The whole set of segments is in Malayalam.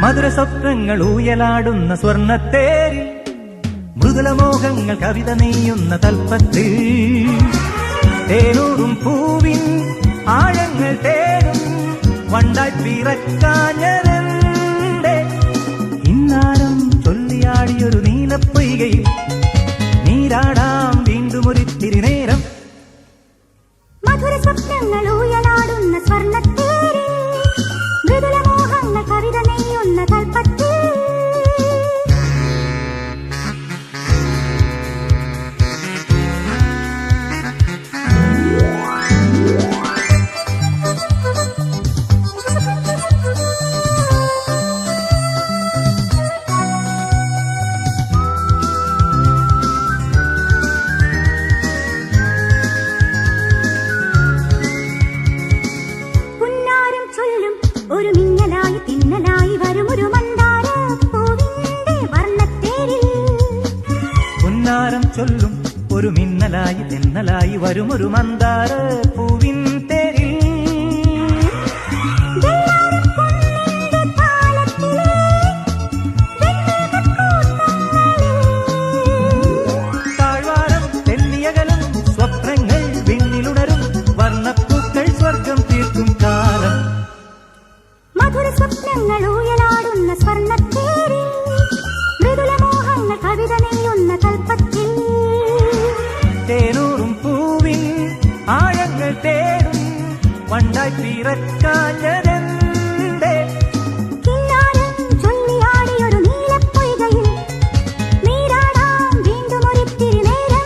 മധുര സ്വപ്നങ്ങൾ ഊയലാടുന്ന സ്വർണ്ണത്തേരിൽ മൃദുലമോഹങ്ങൾ കവിത നെയ്യുന്ന തൽപ്പത്തിൽ തേനൂറും പൂവിൻ ആഴങ്ങൾ തേടും വണ്ടായി പിറക്കാഞ്ഞതെന്റെ ഇന്നാരം ചൊല്ലിയാടിയൊരു നീലപ്പൊയ്കയിൽ നീരാടാം വീണ്ടും ഒരിത്തിരി നേരം. മധുര സ്വപ്നങ്ങൾ ഊയലാടുന്ന സ്വർണ്ണത്തേരിൽ മൃദുലമോഹങ്ങൾ കവിത നെയ്യുന്ന തൽപ്പത്തിൽ ഒരു മിന്നലായി തിന്നലായി വരുമൊരു മന്ദാര പൂവിന്റെ വർണ്ണത്തേരിൽ. പുന്നാരം ചൊല്ലും ഒരു മിന്നലായി തിന്നലായി വരുമൊരു മന്ദാര പൂവിൻ തേരിൽ. താഴ്വാരം തെന്നിയകലും സ്വപ്നങ്ങൾ വിണ്ണിലുണരും വർണ്ണപ്പൂക്കൾ സ്വർഗം തീർക്കും കാലം. മധുര സ്വപ്നങ്ങൾ ഊയലാടുന്ന സ്വർണ്ണത്തേരിൽ മൃദുലമോഹങ്ങൾ കവിത നെയ്യുന്ന തൽപ്പത്തിൽ തേനൂറും പൂവിൻ ആഴങ്ങൾ തേടും വണ്ടായി പിറക്കാഞ്ഞതെന്റെ കിന്നാരം ചൊല്ലിയാടിയൊരു നീലപ്പൊയ്കയിൽ നീരാടാം വീണ്ടും ഒരിത്തിരി നേരം.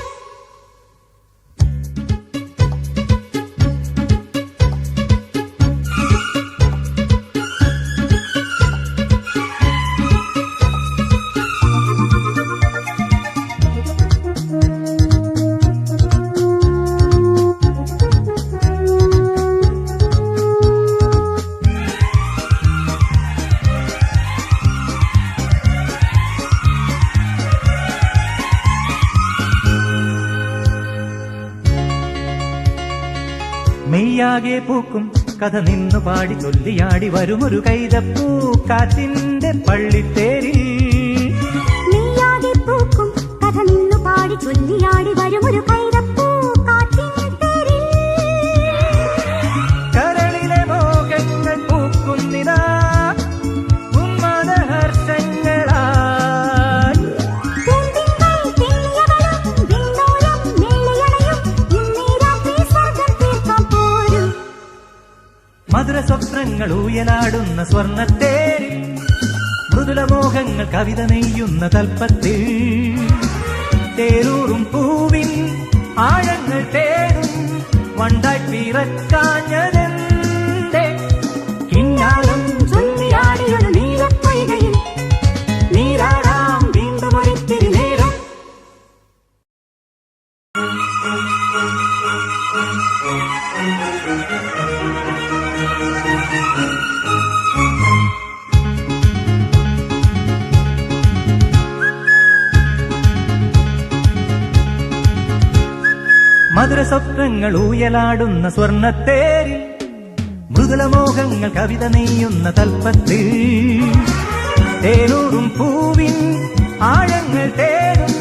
മെയ്യാകെ പൂക്കും കഥ നിന്നു പാടി ചൊല്ലിയാടി വരുമൊരു കൈതപ്പൂ കാറ്റിന്റെ പള്ളിത്തേരിൽ. മെയ്യാകെ പൂക്കും കഥ നിന്നു പാടി ചൊല്ലിയാടി വരുമൊരു കൈതപ്പൂ കാറ്റിൻതേരിൽ. കരളിലെ മോഹങ്ങൾ പൂക്കുന്നിതാ ഉന്മാദഹർഷങ്ങളായി. പൂന്തിങ്കൾ തെന്നിയവളും വിണ്ണോളം മെല്ലിയണയും ഇന്നീ രാത്രി സ്വർഗം തീർക്കാൻ പോരും. മധുര സ്വപ്നങ്ങൾ ഊയലാടുന്ന സ്വർണ്ണത്തേരിൽ മൃദുലമോഹങ്ങൾ കവിത നെയ്യുന്ന തൽപ്പത്തിൽ തേരൂറും പൂവിൻ ആഴങ്ങൾ തേടും വണ്ടായി പിറക്കാഞ്ഞതെന്റെ കിന്നാരം ചൊല്ലിയാടിയൊരു നീലപ്പൊയ്കയിൽ നീരാടാം വീണ്ടും ഒരിത്തിരി നേരം. മധുര സ്വപ്നങ്ങൾ ഊയലാടുന്ന സ്വർണ്ണത്തേരിൽ മൃദുലമോഹങ്ങൾ കവിത നെയ്യുന്ന തൽപ്പത്തിൽ തേനൂറും പൂവിൻ ആഴങ്ങൾ തേടും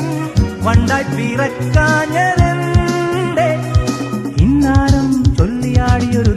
വണ്ടായി പിറക്കാഞ്ഞതെന്റെ ഇന്നാരം ചൊല്ലിയാടിയൊരു